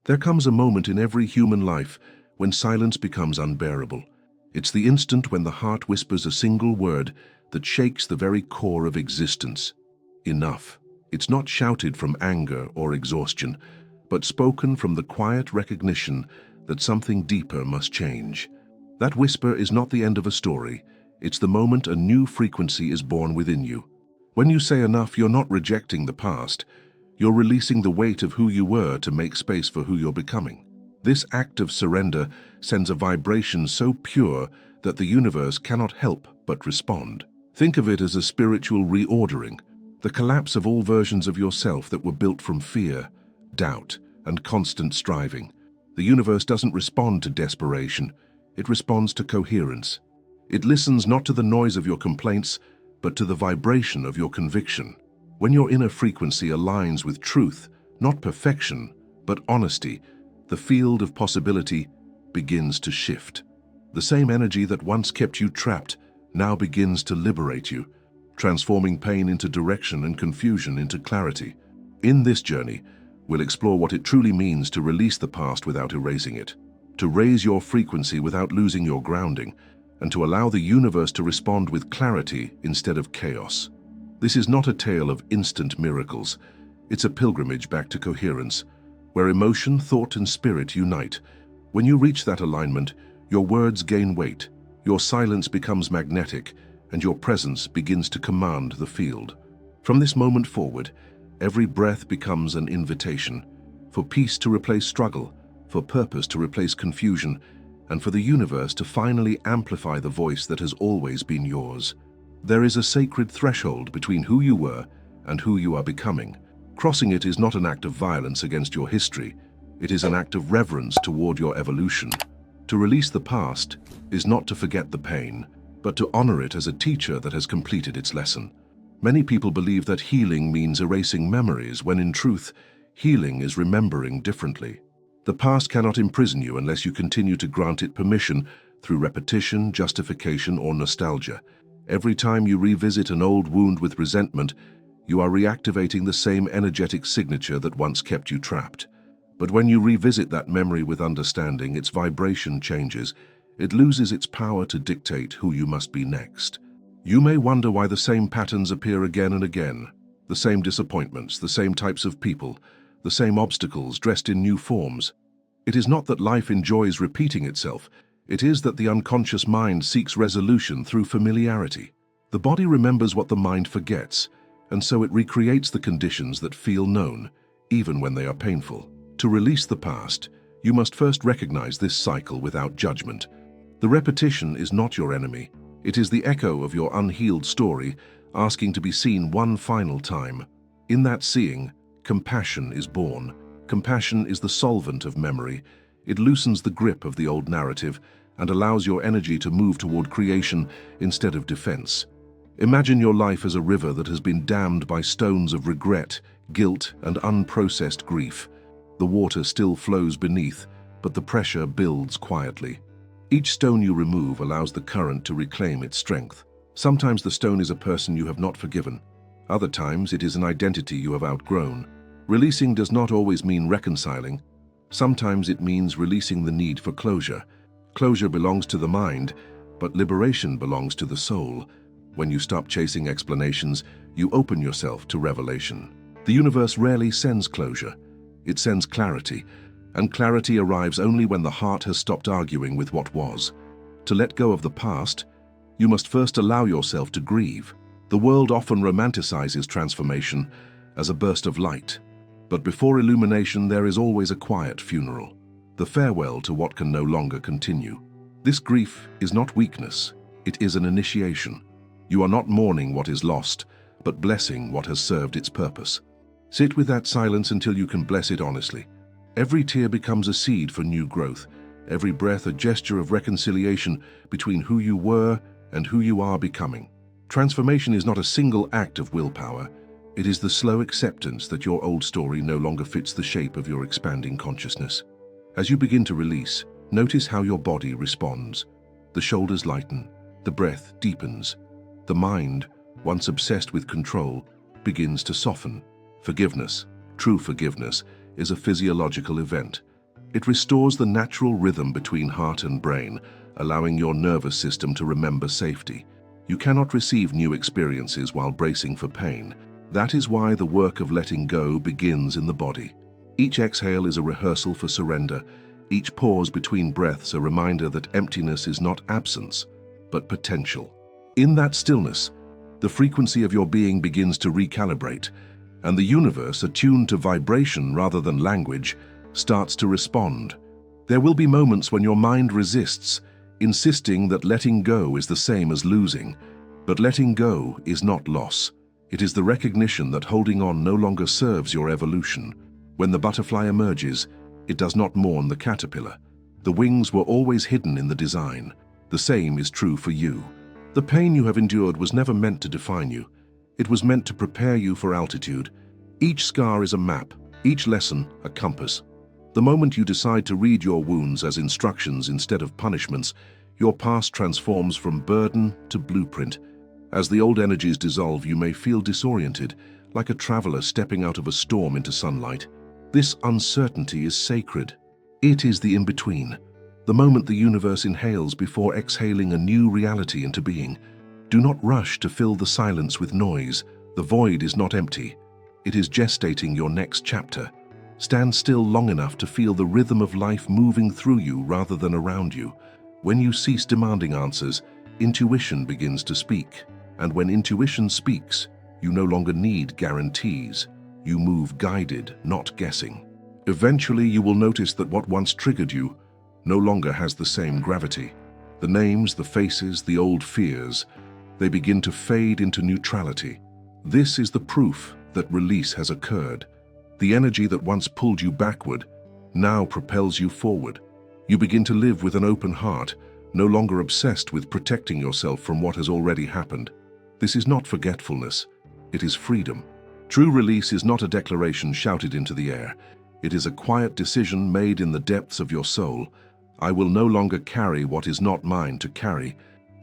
There comes a moment in every human life when silence becomes unbearable. It's the instant when the heart whispers a single word that shakes the very core of existence. Enough. It's not shouted from anger or exhaustion, but spoken from the quiet recognition that something deeper must change. That whisper is not the end of a story. It's the moment a new frequency is born within you. When you say enough, you're not rejecting the past. You're releasing the weight of who you were to make space for who you're becoming. This act of surrender sends a vibration so pure that the universe cannot help but respond. Think of it as a spiritual reordering, the collapse of all versions of yourself that were built from fear, doubt, and constant striving. The universe doesn't respond to desperation, it responds to coherence. It listens not to the noise of your complaints, but to the vibration of your conviction. When your inner frequency aligns with truth, not perfection, but honesty, the field of possibility begins to shift. The same energy that once kept you trapped now begins to liberate you, transforming pain into direction and confusion into clarity. In this journey, we'll explore what it truly means to release the past without erasing it, to raise your frequency without losing your grounding, and to allow the universe to respond with clarity instead of chaos. This is not a tale of instant miracles. It's a pilgrimage back to coherence, where emotion, thought, and spirit unite. When you reach that alignment, your words gain weight, your silence becomes magnetic, and your presence begins to command the field. From this moment forward, every breath becomes an invitation, for peace to replace struggle, for purpose to replace confusion, and for the universe to finally amplify the voice that has always been yours. There is a sacred threshold between who you were and who you are becoming. Crossing it is not an act of violence against your history. It is an act of reverence toward your evolution. To release the past is not to forget the pain, but to honor it as a teacher that has completed its lesson. Many people believe that healing means erasing memories, when in truth, healing is remembering differently. The past cannot imprison you unless you continue to grant it permission through repetition, justification, or nostalgia. Every time you revisit an old wound with resentment, you are reactivating the same energetic signature that once kept you trapped. But when you revisit that memory with understanding, its vibration changes. It loses its power to dictate who you must be next. You may wonder why the same patterns appear again and again, the same disappointments, the same types of people, the same obstacles dressed in new forms. It is not that life enjoys repeating itself. It is that the unconscious mind seeks resolution through familiarity. The body remembers what the mind forgets, and so it recreates the conditions that feel known, even when they are painful. To release the past, you must first recognize this cycle without judgment. The repetition is not your enemy. It is the echo of your unhealed story, asking to be seen one final time. In that seeing, compassion is born. Compassion is the solvent of memory. It loosens the grip of the old narrative and allows your energy to move toward creation instead of defense. Imagine your life as a river that has been dammed by stones of regret, guilt, and unprocessed grief. The water still flows beneath, but the pressure builds quietly. Each stone you remove allows the current to reclaim its strength. Sometimes the stone is a person you have not forgiven. Other times it is an identity you have outgrown. Releasing does not always mean reconciling. Sometimes it means releasing the need for closure. Closure belongs to the mind, but liberation belongs to the soul. When you stop chasing explanations, you open yourself to revelation. The universe rarely sends closure. It sends clarity, and clarity arrives only when the heart has stopped arguing with what was. To let go of the past, you must first allow yourself to grieve. The world often romanticizes transformation as a burst of light, but before illumination there is always a quiet funeral, the farewell to what can no longer continue. This grief is not weakness, it is an initiation. You are not mourning what is lost, but blessing what has served its purpose. Sit with that silence until you can bless it honestly. Every tear becomes a seed for new growth, every breath a gesture of reconciliation between who you were and who you are becoming. Transformation is not a single act of willpower. It is the slow acceptance that your old story no longer fits the shape of your expanding consciousness. As you begin to release, notice how your body responds. The shoulders lighten, the breath deepens. The mind, once obsessed with control, begins to soften. Forgiveness, true forgiveness, is a physiological event, It restores the natural rhythm between heart and brain, allowing your nervous system to remember safety. You cannot receive new experiences while bracing for pain. That is why the work of letting go begins in the body. Each exhale is a rehearsal for surrender. Each pause between breaths a reminder that emptiness is not absence, but potential. In that stillness, the frequency of your being begins to recalibrate, and the universe, attuned to vibration rather than language, starts to respond. There will be moments when your mind resists, insisting that letting go is the same as losing. But letting go is not loss. It is the recognition that holding on no longer serves your evolution. When the butterfly emerges, it does not mourn the caterpillar. The wings were always hidden in the design. The same is true for you. The pain you have endured was never meant to define you. It was meant to prepare you for altitude. Each scar is a map, each lesson a compass. The moment you decide to read your wounds as instructions instead of punishments, your past transforms from burden to blueprint. As the old energies dissolve, you may feel disoriented, like a traveler stepping out of a storm into sunlight. This uncertainty is sacred. It is the in-between, the moment the universe inhales before exhaling a new reality into being. Do not rush to fill the silence with noise. The void is not empty. It is gestating your next chapter. Stand still long enough to feel the rhythm of life moving through you rather than around you. When you cease demanding answers, intuition begins to speak. And when intuition speaks, you no longer need guarantees. You move guided, not guessing. Eventually, you will notice that what once triggered you no longer has the same gravity. The names, the faces, the old fears, they begin to fade into neutrality. This is the proof that release has occurred. The energy that once pulled you backward now propels you forward. You begin to live with an open heart, no longer obsessed with protecting yourself from what has already happened. This is not forgetfulness, it is freedom. True release is not a declaration shouted into the air. It is a quiet decision made in the depths of your soul. I will no longer carry what is not mine to carry.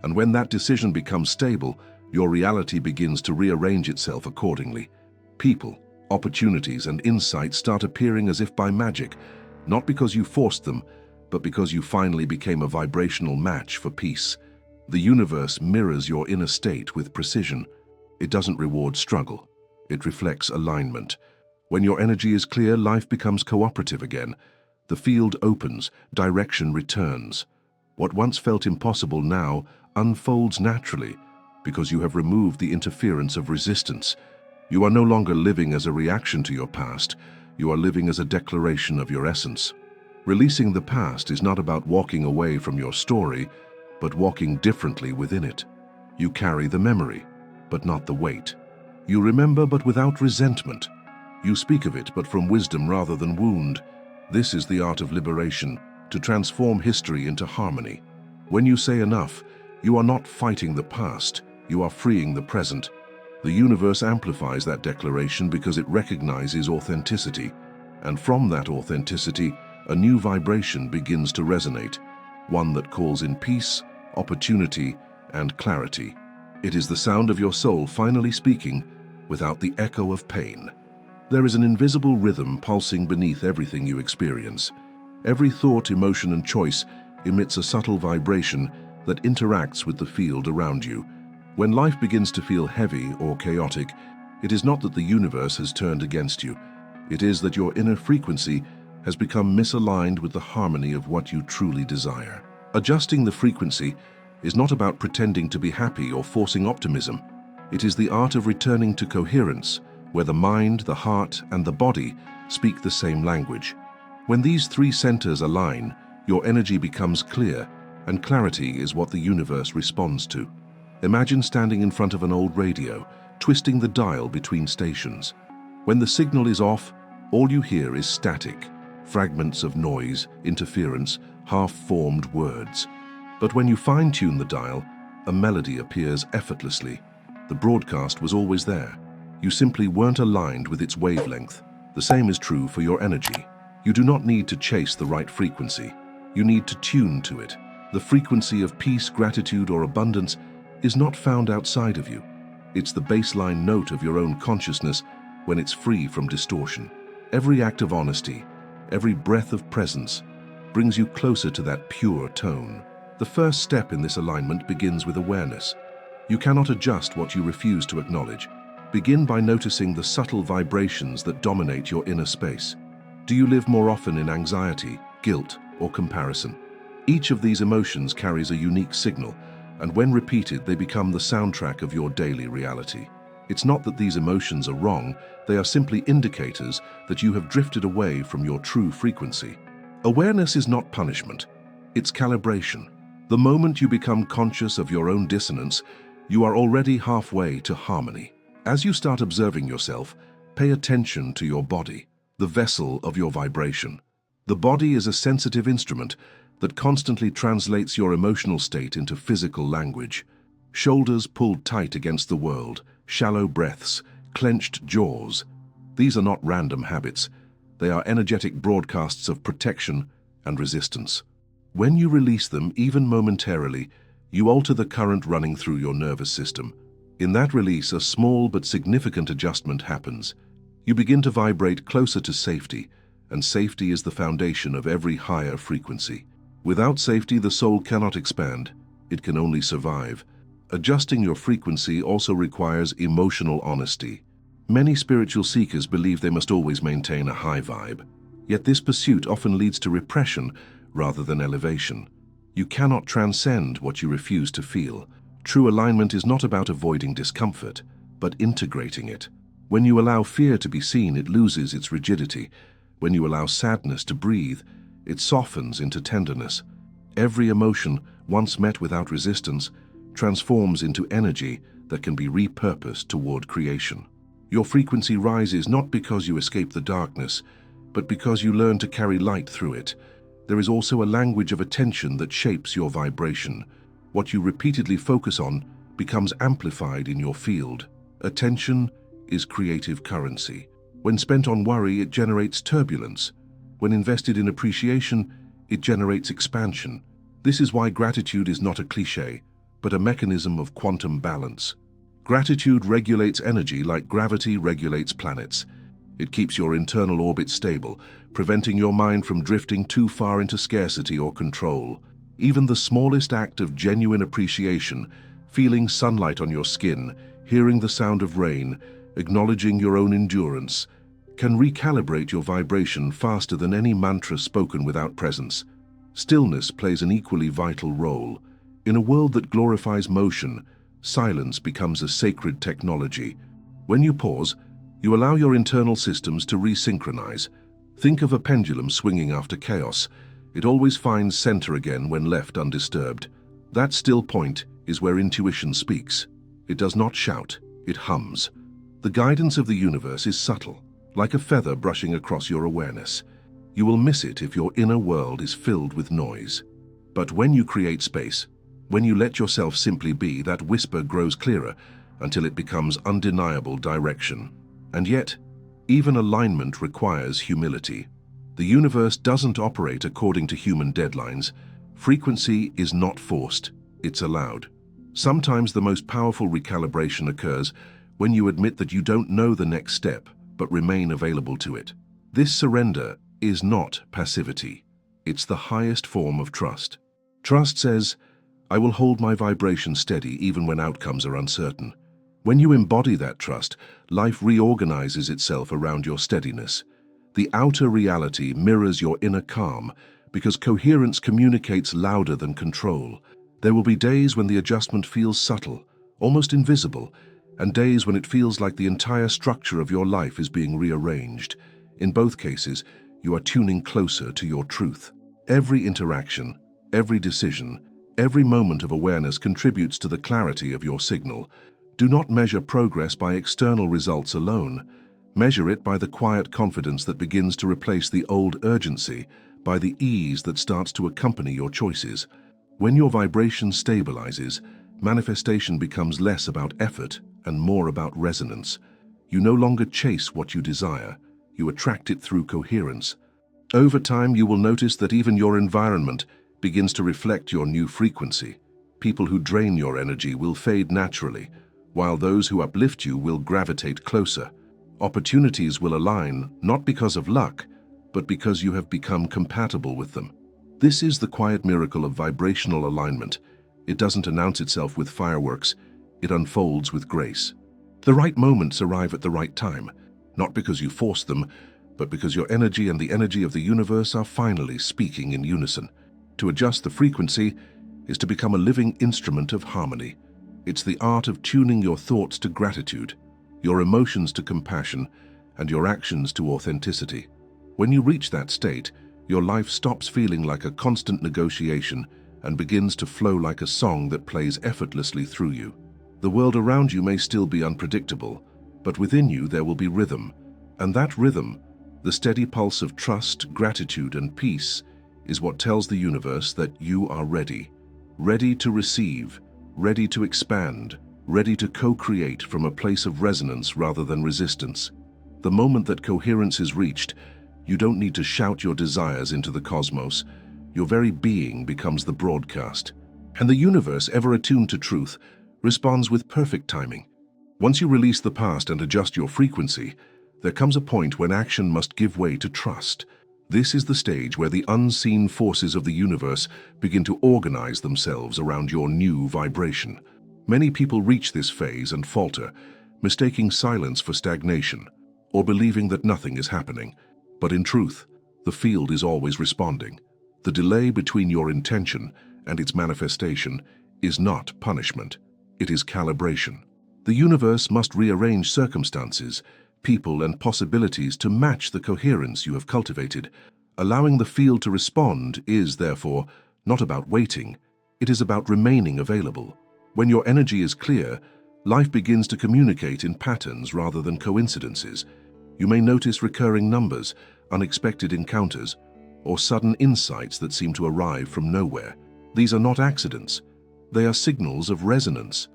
And when that decision becomes stable, your reality begins to rearrange itself accordingly. People, opportunities, and insights start appearing as if by magic, not because you forced them, but because you finally became a vibrational match for peace. The universe mirrors your inner state with precision. It doesn't reward struggle. It reflects alignment. When your energy is clear, life becomes cooperative again. The field opens, direction returns. What once felt impossible now unfolds naturally because you have removed the interference of resistance. You are no longer living as a reaction to your past. You are living as a declaration of your essence. Releasing the past is not about walking away from your story, but walking differently within it. You carry the memory, but not the weight. You remember, but without resentment. You speak of it, but from wisdom rather than wound. This is the art of liberation, to transform history into harmony. When you say enough, you are not fighting the past, you are freeing the present. The universe amplifies that declaration because it recognizes authenticity. And from that authenticity, a new vibration begins to resonate, one that calls in peace, opportunity, and clarity. It is the sound of your soul finally speaking without the echo of pain. There is an invisible rhythm pulsing beneath everything you experience. Every thought, emotion, and choice emits a subtle vibration that interacts with the field around you. When life begins to feel heavy or chaotic, it is not that the universe has turned against you. It is that your inner frequency has become misaligned with the harmony of what you truly desire. Adjusting the frequency is not about pretending to be happy or forcing optimism. It is the art of returning to coherence, where the mind, the heart, and the body speak the same language. When these three centers align, your energy becomes clear, and clarity is what the universe responds to. Imagine standing in front of an old radio, twisting the dial between stations. When the signal is off, all you hear is static, fragments of noise, interference, half-formed words. But when you fine-tune the dial, a melody appears effortlessly. The broadcast was always there. You simply weren't aligned with its wavelength. The same is true for your energy. You do not need to chase the right frequency. You need to tune to it. The frequency of peace, gratitude, or abundance is not found outside of you. It's the baseline note of your own consciousness when it's free from distortion. Every act of honesty, every breath of presence, brings you closer to that pure tone. The first step in this alignment begins with awareness. You cannot adjust what you refuse to acknowledge. Begin by noticing the subtle vibrations that dominate your inner space. Do you live more often in anxiety, guilt, or comparison? Each of these emotions carries a unique signal, and when repeated, they become the soundtrack of your daily reality. It's not that these emotions are wrong, they are simply indicators that you have drifted away from your true frequency. Awareness is not punishment, it's calibration. The moment you become conscious of your own dissonance, you are already halfway to harmony. As you start observing yourself, pay attention to your body, the vessel of your vibration. The body is a sensitive instrument that constantly translates your emotional state into physical language. Shoulders pulled tight against the world, shallow breaths, clenched jaws. These are not random habits. They are energetic broadcasts of protection and resistance. When you release them, even momentarily, you alter the current running through your nervous system. In that release, a small but significant adjustment happens. You begin to vibrate closer to safety, and safety is the foundation of every higher frequency. Without safety, the soul cannot expand. It can only survive. Adjusting your frequency also requires emotional honesty. Many spiritual seekers believe they must always maintain a high vibe. Yet this pursuit often leads to repression rather than elevation. You cannot transcend what you refuse to feel. True alignment is not about avoiding discomfort, but integrating it. When you allow fear to be seen, it loses its rigidity. When you allow sadness to breathe, it softens into tenderness. Every emotion, once met without resistance, transforms into energy that can be repurposed toward creation. Your frequency rises not because you escape the darkness, but because you learn to carry light through it. There is also a language of attention that shapes your vibration. What you repeatedly focus on becomes amplified in your field. Attention is creative currency. When spent on worry, it generates turbulence. When invested in appreciation, it generates expansion. This is why gratitude is not a cliché, but a mechanism of quantum balance. Gratitude regulates energy like gravity regulates planets. It keeps your internal orbit stable, preventing your mind from drifting too far into scarcity or control. Even the smallest act of genuine appreciation, feeling sunlight on your skin, hearing the sound of rain, acknowledging your own endurance, can recalibrate your vibration faster than any mantra spoken without presence. Stillness plays an equally vital role. In a world that glorifies motion, silence becomes a sacred technology. When you pause, you allow your internal systems to resynchronize. Think of a pendulum swinging after chaos. It always finds center again when left undisturbed. That still point is where intuition speaks. It does not shout, it hums. The guidance of the universe is subtle, like a feather brushing across your awareness. You will miss it if your inner world is filled with noise. But when you create space, when you let yourself simply be, that whisper grows clearer until it becomes undeniable direction. And yet, even alignment requires humility. The universe doesn't operate according to human deadlines. Frequency is not forced, it's allowed. Sometimes the most powerful recalibration occurs when you admit that you don't know the next step, but remain available to it. This surrender is not passivity. It's the highest form of trust. Trust says, I will hold my vibration steady even when outcomes are uncertain. When you embody that trust, life reorganizes itself around your steadiness. The outer reality mirrors your inner calm because coherence communicates louder than control. There will be days when the adjustment feels subtle, almost invisible, and days when it feels like the entire structure of your life is being rearranged. In both cases, you are tuning closer to your truth. Every interaction, every decision, every moment of awareness contributes to the clarity of your signal. Do not measure progress by external results alone. Measure it by the quiet confidence that begins to replace the old urgency, by the ease that starts to accompany your choices. When your vibration stabilizes, manifestation becomes less about effort and more about resonance. You no longer chase what you desire, you attract it through coherence. Over time, you will notice that even your environment begins to reflect your new frequency. People who drain your energy will fade naturally, while those who uplift you will gravitate closer. Opportunities will align, not because of luck, but because you have become compatible with them. This is the quiet miracle of vibrational alignment. It doesn't announce itself with fireworks, it unfolds with grace. The right moments arrive at the right time, not because you force them, but because your energy and the energy of the universe are finally speaking in unison. To adjust the frequency is to become a living instrument of harmony. It's the art of tuning your thoughts to gratitude, your emotions to compassion, and your actions to authenticity. When you reach that state, your life stops feeling like a constant negotiation and begins to flow like a song that plays effortlessly through you. The world around you may still be unpredictable, but within you there will be rhythm. And that rhythm, the steady pulse of trust, gratitude, and peace, is what tells the universe that you are ready. Ready to receive, ready to expand, ready to co-create from a place of resonance rather than resistance. The moment that coherence is reached, you don't need to shout your desires into the cosmos. Your very being becomes the broadcast. And the universe, ever attuned to truth, responds with perfect timing. Once you release the past and adjust your frequency, there comes a point when action must give way to trust. This is the stage where the unseen forces of the universe begin to organize themselves around your new vibration. Many people reach this phase and falter, mistaking silence for stagnation, or believing that nothing is happening. But in truth, the field is always responding. The delay between your intention and its manifestation is not punishment, it is calibration. The universe must rearrange circumstances, people, and possibilities to match the coherence you have cultivated. Allowing the field to respond is, therefore, not about waiting, it is about remaining available. When your energy is clear, life begins to communicate in patterns rather than coincidences. You may notice recurring numbers, unexpected encounters, or sudden insights that seem to arrive from nowhere. These are not accidents, they are signals of resonance.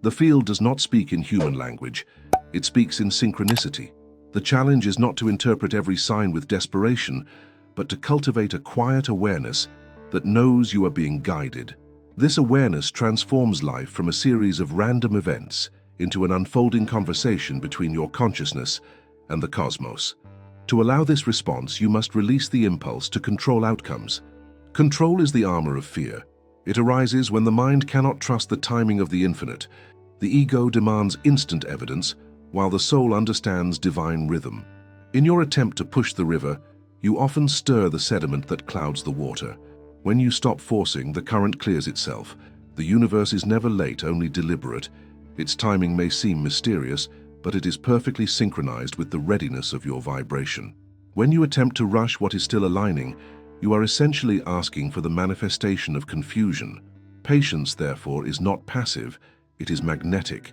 The field does not speak in human language, it speaks in synchronicity. The challenge is not to interpret every sign with desperation, but to cultivate a quiet awareness that knows you are being guided. This awareness transforms life from a series of random events into an unfolding conversation between your consciousness and the cosmos. To allow this response, you must release the impulse to control outcomes. Control is the armor of fear. It arises when the mind cannot trust the timing of the infinite. The ego demands instant evidence, while the soul understands divine rhythm. In your attempt to push the river, you often stir the sediment that clouds the water. When you stop forcing, the current clears itself. The universe is never late, only deliberate. Its timing may seem mysterious, but it is perfectly synchronized with the readiness of your vibration. When you attempt to rush what is still aligning, you are essentially asking for the manifestation of confusion. Patience, therefore, is not passive, it is magnetic.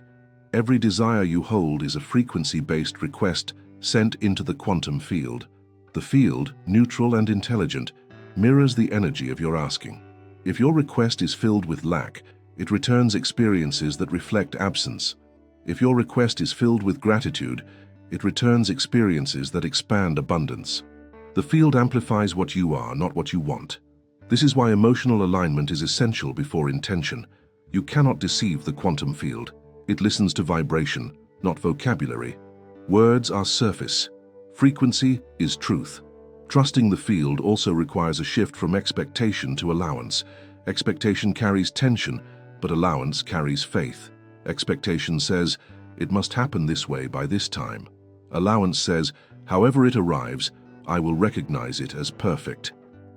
Every desire you hold is a frequency-based request sent into the quantum field. The field, neutral and intelligent, mirrors the energy of your asking. If your request is filled with lack, it returns experiences that reflect absence. If your request is filled with gratitude, it returns experiences that expand abundance. The field amplifies what you are, not what you want. This is why emotional alignment is essential before intention. You cannot deceive the quantum field. It listens to vibration, not vocabulary. Words are surface. Frequency is truth. Trusting the field also requires a shift from expectation to allowance. Expectation carries tension, but allowance carries faith. Expectation says, it must happen this way by this time. Allowance says, however it arrives, I will recognize it as perfect.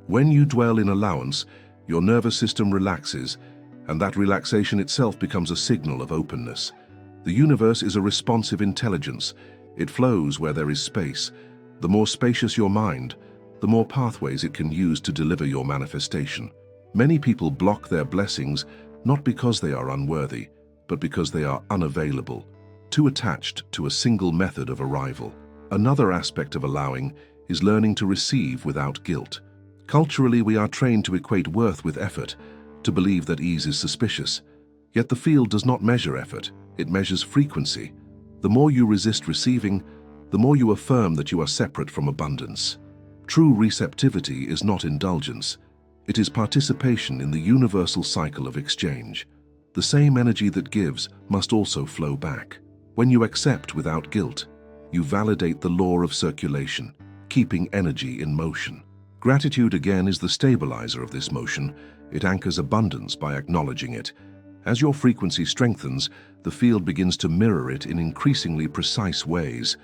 When you dwell in allowance, your nervous system relaxes, and that relaxation itself becomes a signal of openness. The universe is a responsive intelligence. It flows where there is space. The more spacious your mind, the more pathways it can use to deliver your manifestation. Many people block their blessings not because they are unworthy, but because they are unavailable, too attached to a single method of arrival. Another aspect of allowing is learning to receive without guilt. Culturally, we are trained to equate worth with effort, to believe that ease is suspicious. Yet the field does not measure effort, it measures frequency. The more you resist receiving, the more you affirm that you are separate from abundance. True receptivity is not indulgence. It is participation in the universal cycle of exchange. The same energy that gives must also flow back. When you accept without guilt, you validate the law of circulation. keeping energy in motion. Gratitude again is the stabilizer of this motion. It anchors abundance by acknowledging it. As your frequency strengthens, the field begins to mirror it in increasingly precise ways.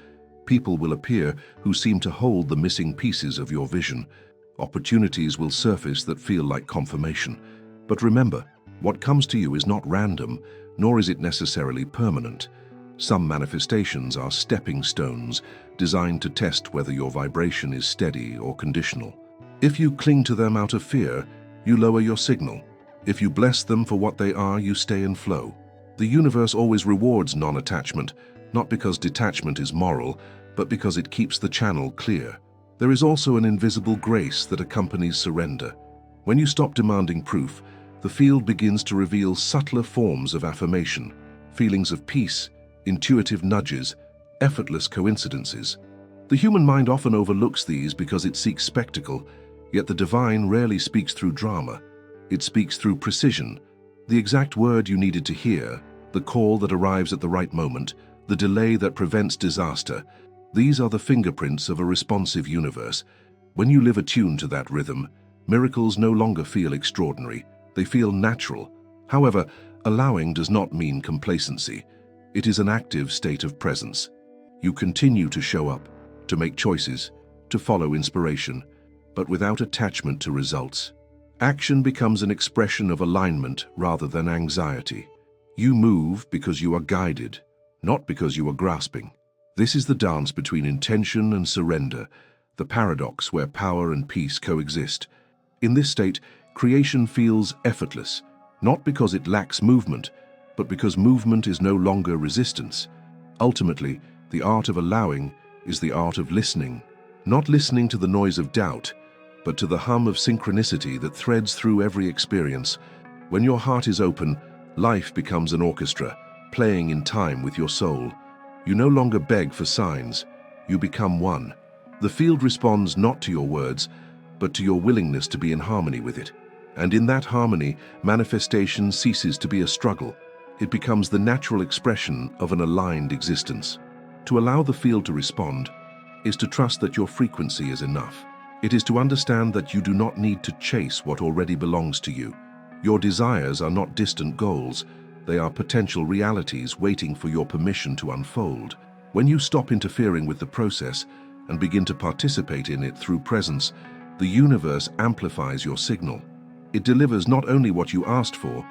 People will appear who seem to hold the missing pieces of your vision. Opportunities will surface that feel like confirmation. But remember, what comes to you is not random, nor is it necessarily permanent. Some manifestations are stepping stones designed to test whether your vibration is steady or conditional. If you cling to them out of fear, you lower your signal. If you bless them for what they are, you stay in flow. The universe always rewards non-attachment, not because detachment is moral, but because it keeps the channel clear. There is also an invisible grace that accompanies surrender. When you stop demanding proof, the field begins to reveal subtler forms of affirmation, feelings of peace, intuitive nudges, effortless coincidences. The human mind often overlooks these because it seeks spectacle, yet the divine rarely speaks through drama. It speaks through precision, the exact word you needed to hear, the call that arrives at the right moment, the delay that prevents disaster. These are the fingerprints of a responsive universe. When you live attuned to that rhythm, miracles no longer feel extraordinary. They feel natural. However, allowing does not mean complacency. It is an active state of presence. You continue to show up, to make choices, to follow inspiration, but without attachment to results. Action becomes an expression of alignment rather than anxiety. You move because you are guided, not because you are grasping. This is the dance between intention and surrender, the paradox where power and peace coexist. In this state, creation feels effortless, not because it lacks movement, but because movement is no longer resistance. Ultimately, the art of allowing is the art of listening, not listening to the noise of doubt, but to the hum of synchronicity that threads through every experience. When your heart is open, life becomes an orchestra, playing in time with your soul. You no longer beg for signs, you become one. The field responds not to your words, but to your willingness to be in harmony with it. And in that harmony, manifestation ceases to be a struggle. It becomes the natural expression of an aligned existence. To allow the field to respond is to trust that your frequency is enough. It is to understand that you do not need to chase what already belongs to you. Your desires are not distant goals. They are potential realities waiting for your permission to unfold. When you stop interfering with the process and begin to participate in it through presence, the universe amplifies your signal. It delivers not only what you asked for,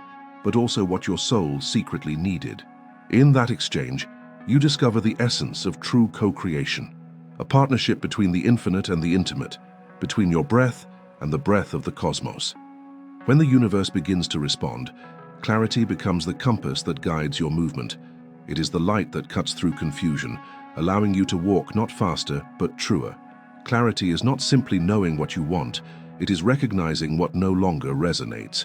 but also what your soul secretly needed. In that exchange, you discover the essence of true co-creation, a partnership between the infinite and the intimate, between your breath and the breath of the cosmos. When the universe begins to respond, clarity becomes the compass that guides your movement. It is the light that cuts through confusion, allowing you to walk not faster, but truer. Clarity is not simply knowing what you want, it is recognizing what no longer resonates.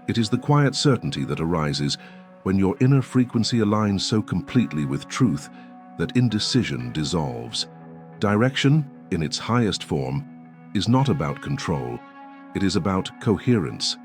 It is the quiet certainty that arises when your inner frequency aligns so completely with truth that indecision dissolves. Direction, in its highest form, is not about control, it is about coherence.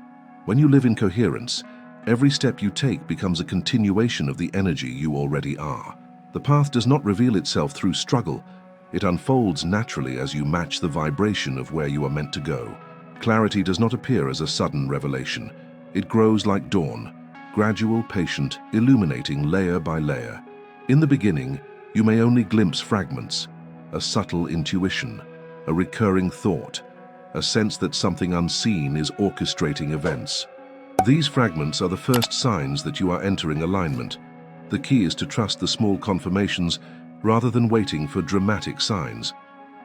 When you live in coherence, every step you take becomes a continuation of the energy you already are. The path does not reveal itself through struggle, it unfolds naturally as you match the vibration of where you are meant to go. Clarity does not appear as a sudden revelation. It grows like dawn, gradual, patient, illuminating layer by layer. In the beginning, you may only glimpse fragments, a subtle intuition, a recurring thought, a sense that something unseen is orchestrating events. These fragments are the first signs that you are entering alignment. The key is to trust the small confirmations rather than waiting for dramatic signs.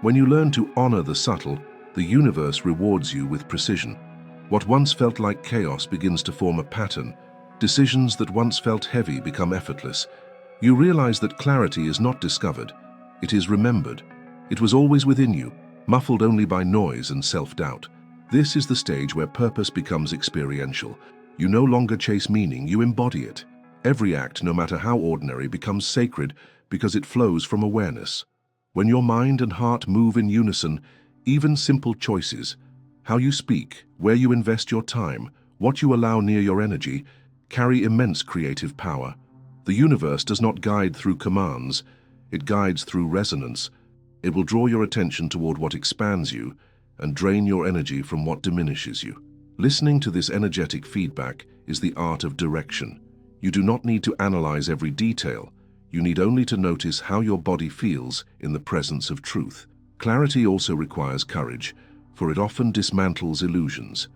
When you learn to honor the subtle, the universe rewards you with precision. What once felt like chaos begins to form a pattern. Decisions that once felt heavy become effortless. You realize that clarity is not discovered, it is remembered. It was always within you, muffled only by noise and self-doubt. This is the stage where purpose becomes experiential. You no longer chase meaning, you embody it. Every act, no matter how ordinary, becomes sacred because it flows from awareness. When your mind and heart move in unison, even simple choices, how you speak, where you invest your time, what you allow near your energy, carry immense creative power. The universe does not guide through commands, it guides through resonance. It will draw your attention toward what expands you and drain your energy from what diminishes you. Listening to this energetic feedback is the art of direction. You do not need to analyze every detail. You need only to notice how your body feels in the presence of truth. Clarity also requires courage, for it often dismantles illusions.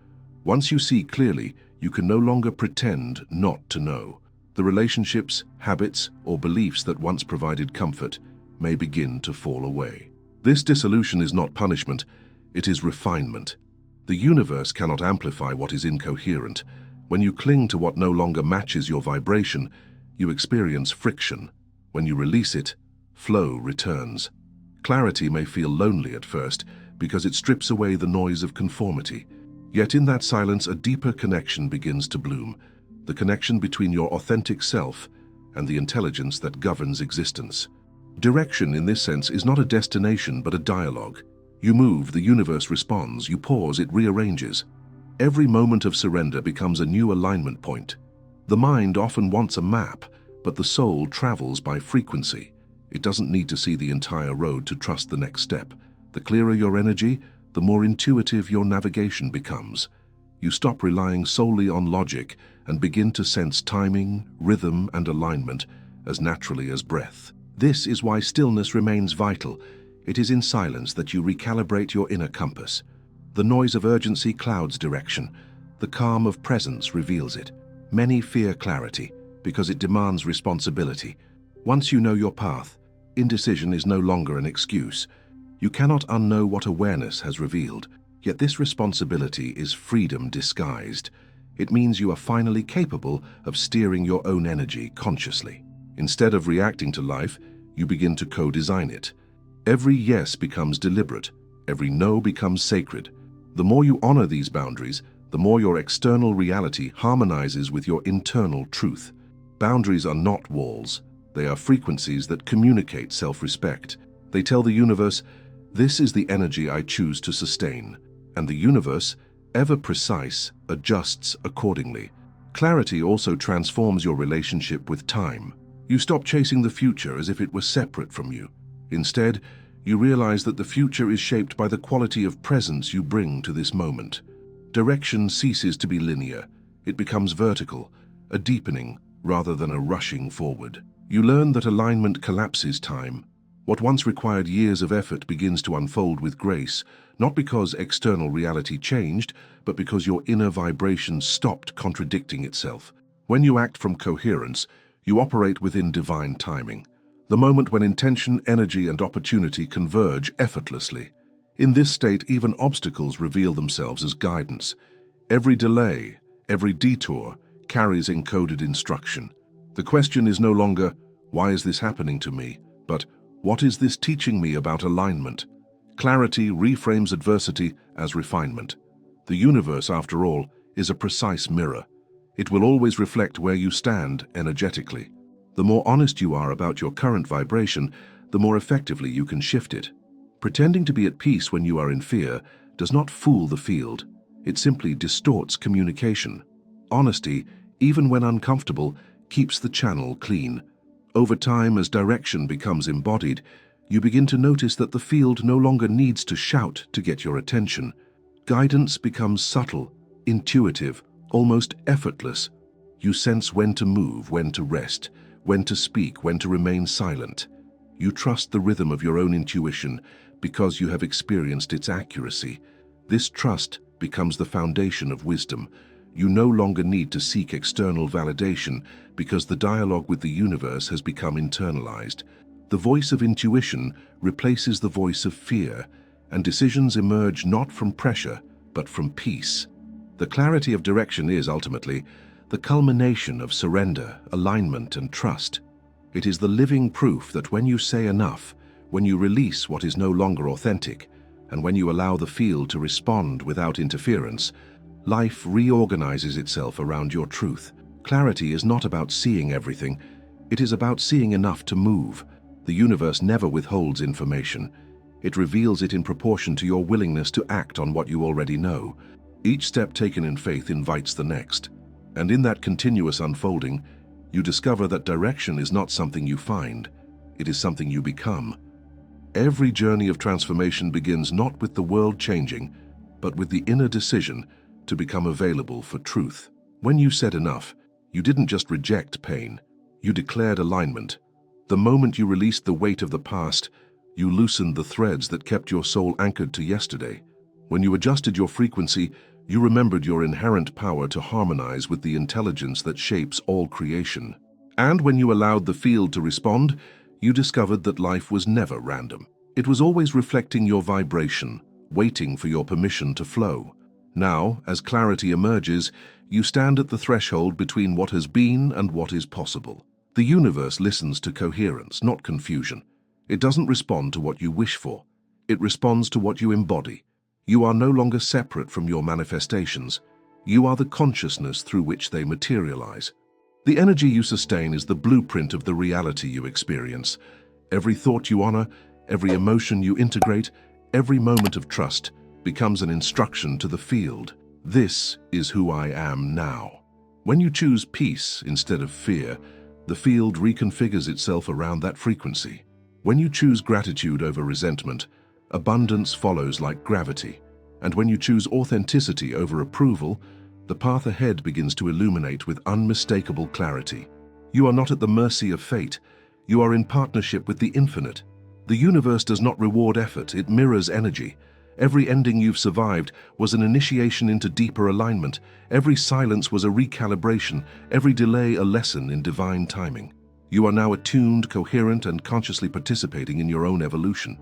Once you see clearly, you can no longer pretend not to know. The relationships, habits, or beliefs that once provided comfort may begin to fall away. This dissolution is not punishment, it is refinement. The universe cannot amplify what is incoherent. When you cling to what no longer matches your vibration, you experience friction. When you release it, flow returns. Clarity may feel lonely at first because it strips away the noise of conformity. Yet in that silence, a deeper connection begins to bloom. The connection between your authentic self and the intelligence that governs existence. Direction, in this sense, is not a destination but a dialogue. You move, the universe responds. You pause, it rearranges. Every moment of surrender becomes a new alignment point. The mind often wants a map, but the soul travels by frequency. It doesn't need to see the entire road to trust the next step. The clearer your energy, the more intuitive your navigation becomes. You stop relying solely on logic and begin to sense timing, rhythm, and alignment as naturally as breath. This is why stillness remains vital. It is in silence that you recalibrate your inner compass. The noise of urgency clouds direction. The calm of presence reveals it. Many fear clarity because it demands responsibility. Once you know your path, indecision is no longer an excuse. You cannot unknow what awareness has revealed, yet this responsibility is freedom disguised. It means you are finally capable of steering your own energy consciously. Instead of reacting to life, you begin to co-design it. Every yes becomes deliberate. Every no becomes sacred. The more you honor these boundaries, the more your external reality harmonizes with your internal truth. Boundaries are not walls. They are frequencies that communicate self-respect. They tell the universe, this is the energy I choose to sustain. And the universe, ever precise, adjusts accordingly. Clarity also transforms your relationship with time. You stop chasing the future as if it were separate from you. Instead, you realize that the future is shaped by the quality of presence you bring to this moment. Direction ceases to be linear. It becomes vertical, a deepening rather than a rushing forward. You learn that alignment collapses time. What once required years of effort begins to unfold with grace, not because external reality changed, but because your inner vibration stopped contradicting itself. When you act from coherence, you operate within divine timing, the moment when intention, energy, and opportunity converge effortlessly. In this state, even obstacles reveal themselves as guidance. Every delay, every detour, carries encoded instruction. The question is no longer, why is this happening to me? But, what is this teaching me about alignment? Clarity reframes adversity as refinement. The universe, after all, is a precise mirror. It will always reflect where you stand energetically. The more honest you are about your current vibration, the more effectively you can shift it. Pretending to be at peace when you are in fear does not fool the field. It simply distorts communication. Honesty, even when uncomfortable, keeps the channel clean. Over time, as direction becomes embodied, you begin to notice that the field no longer needs to shout to get your attention. Guidance becomes subtle, intuitive, almost effortless. You sense when to move, when to rest, when to speak, when to remain silent. You trust the rhythm of your own intuition because you have experienced its accuracy. This trust becomes the foundation of wisdom. You no longer need to seek external validation because the dialogue with the universe has become internalized. The voice of intuition replaces the voice of fear, and decisions emerge not from pressure, but from peace. The clarity of direction is, ultimately, the culmination of surrender, alignment, and trust. It is the living proof that when you say enough, when you release what is no longer authentic, and when you allow the field to respond without interference, life reorganizes itself around your truth. Clarity is not about seeing everything. It is about seeing enough to move. The universe never withholds information. It reveals it in proportion to your willingness to act on what you already know. Each step taken in faith invites the next. And in that continuous unfolding, you discover that direction is not something you find. It is something you become. Every journey of transformation begins not with the world changing, but with the inner decision to become available for truth. When you said enough, you didn't just reject pain, you declared alignment. The moment you released the weight of the past, you loosened the threads that kept your soul anchored to yesterday. When you adjusted your frequency, you remembered your inherent power to harmonize with the intelligence that shapes all creation. And when you allowed the field to respond, you discovered that life was never random. It was always reflecting your vibration, waiting for your permission to flow. Now, as clarity emerges, you stand at the threshold between what has been and what is possible. The universe listens to coherence, not confusion. It doesn't respond to what you wish for. It responds to what you embody. You are no longer separate from your manifestations. You are the consciousness through which they materialize. The energy you sustain is the blueprint of the reality you experience. Every thought you honor, every emotion you integrate, every moment of trust becomes an instruction to the field. This is who I am now. When you choose peace instead of fear, the field reconfigures itself around that frequency. When you choose gratitude over resentment, abundance follows like gravity. And when you choose authenticity over approval, the path ahead begins to illuminate with unmistakable clarity. You are not at the mercy of fate. You are in partnership with the infinite. The universe does not reward effort, it mirrors energy. Every ending you've survived was an initiation into deeper alignment. Every silence was a recalibration, every delay a lesson in divine timing. You are now attuned, coherent, and consciously participating in your own evolution.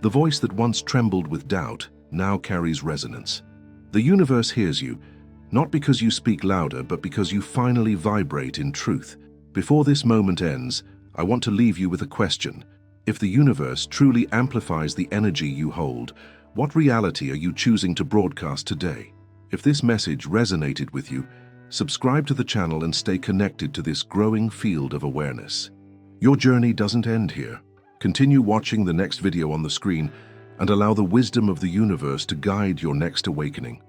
The voice that once trembled with doubt now carries resonance. The universe hears you, not because you speak louder, but because you finally vibrate in truth. Before this moment ends, I want to leave you with a question. If the universe truly amplifies the energy you hold, what reality are you choosing to broadcast today? If this message resonated with you, subscribe to the channel and stay connected to this growing field of awareness. Your journey doesn't end here. Continue watching the next video on the screen and allow the wisdom of the universe to guide your next awakening.